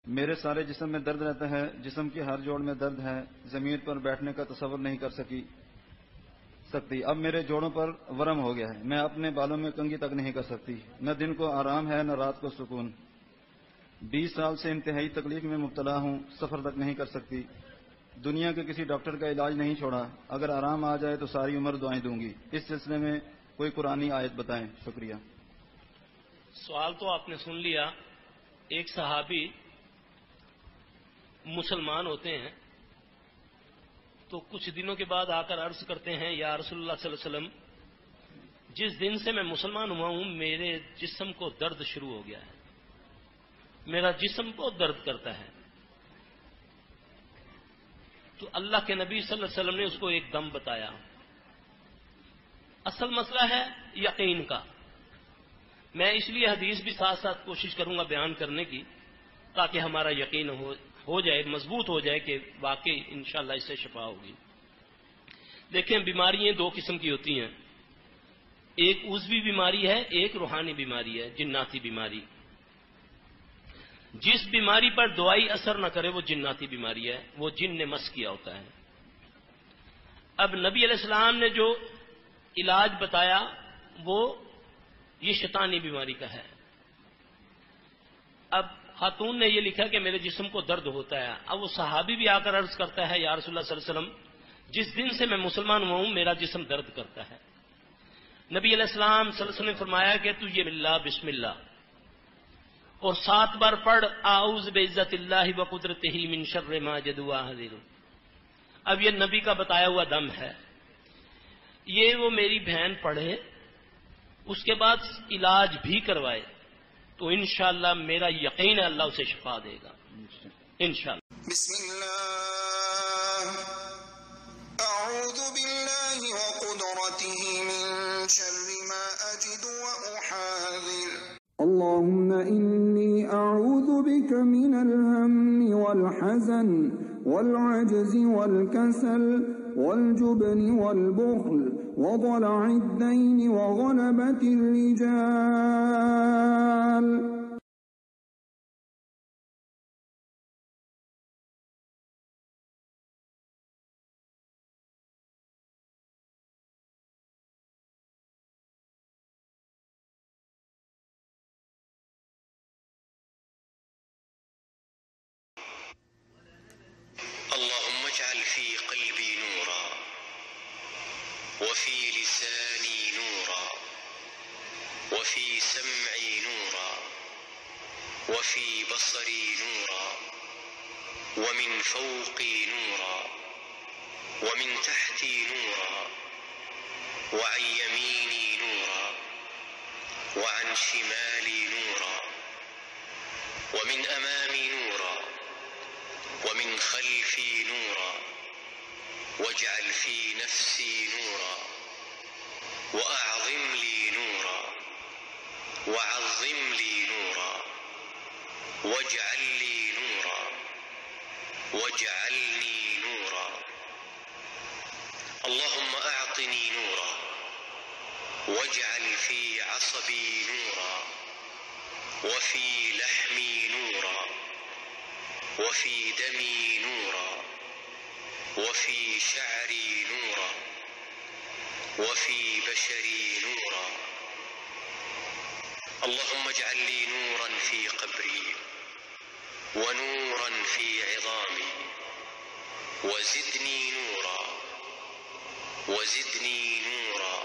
میرے سارے جسم میں درد رہتا ہے، جسم کے ہر جوڑ میں درد ہے، زمین پر بیٹھنے کا تصور نہیں کر سکتی۔ اب میرے جوڑوں پر ورم ہو گیا ہے، میں اپنے بالوں میں کنگھی تک نہیں کر سکتی، نہ دن کو آرام ہے نہ رات کو سکون۔ 20 سال سے انتہائی تکلیف میں مبتلا ہوں، سفر تک نہیں کر سکتی، دنیا کے کسی ڈاکٹر کا علاج نہیں چھوڑا، اگر آرام آ جائے تو ساری عمر دعائیں دوں گی، اس سلسلے میں کوئی قرآنی آیت بتائیں، شکریہ۔ سوال تو آپ نے سن لیا۔ ایک صحابی مسلمان ہوتے ہیں تو کچھ دنوں کے بعد آ کر عرض کرتے ہیں، یا رسول اللہ صلی اللہ علیہ وسلم، جس دن سے میں مسلمان ہوا ہوں میرے جسم کو درد شروع ہو گیا ہے، میرا جسم بہت درد کرتا ہے۔ تو اللہ کے نبی صلی اللہ علیہ وسلم نے اس کو ایک دم بتایا۔ اصل مسئلہ ہے یقین کا۔ میں اس لیے حدیث بھی ساتھ ساتھ کوشش کروں گا بیان کرنے کی تاکہ ہمارا یقین ہو جائے، مضبوط ہو جائے کہ واقعی انشاءاللہ اس سے شفا ہوگی۔ دیکھیں، بیماریاں دو قسم کی ہوتی ہیں، ایک عضوی بیماری ہے، ایک روحانی بیماری ہے، جناتی بیماری۔ جس بیماری پر دوائی اثر نہ کرے وہ جناتی بیماری ہے، وہ جن نے مس کیا ہوتا ہے۔ اب نبی علیہ السلام نے جو علاج بتایا وہ یہ شیطانی بیماری کا ہے۔ اب خاتون نے یہ لکھا کہ میرے جسم کو درد ہوتا ہے۔ اب وہ صحابی بھی آ کر عرض کرتا ہے، یا رسول اللہ صلی اللہ علیہ وسلم، جس دن سے میں مسلمان ہوا ہوں میرا جسم درد کرتا ہے۔ نبی علیہ السلام صلی اللہ علیہ وسلم نے فرمایا کہ تو یہ بسم اللہ اور 7 بار پڑھ، اعوذ بعزت اللہ و قدرتہ من شر ما جد واحذر۔ اب یہ نبی کا بتایا ہوا دم ہے، یہ وہ میری بہن پڑھے، اس کے بعد علاج بھی کروائے تو انشاءاللہ میرا یقین ہے اللہ اسے شفا دے گا انشاءاللہ۔ بسم اللہ، اعوذ باللہ وقدرتہ من شر ما اجد واحاذر۔ اللهم إني أعوذ بك من الهم والحزن والعجز والكسل والجبن والبخل وضلع الدين وغلبة الرجال۔ اللهم اجعل في قلبي نورا وفي لساني نورا وفي سمعي نورا وفي بصري نورا ومن فوقي نورا ومن تحتي نورا وعن يميني نورا وعن شمالي نورا ومن أمامي نورا ومن خلفي نورا واجعل في نفسي نورا وأعظم لي نورا وعظم لي نورا واجعل لي نورا واجعلني نورا۔ اللهم أعطني نورا واجعل في عصبي نورا وفي لحمي نورا وفي دمي نورا وفي شعري نورا وفي بشري نورا۔ اللهم اجعل لي نورا في قبري ونورا في عظامي وزدني نورا وزدني نورا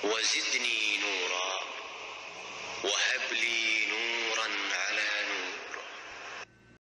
وزدني نورا وهب لي نورا على نور۔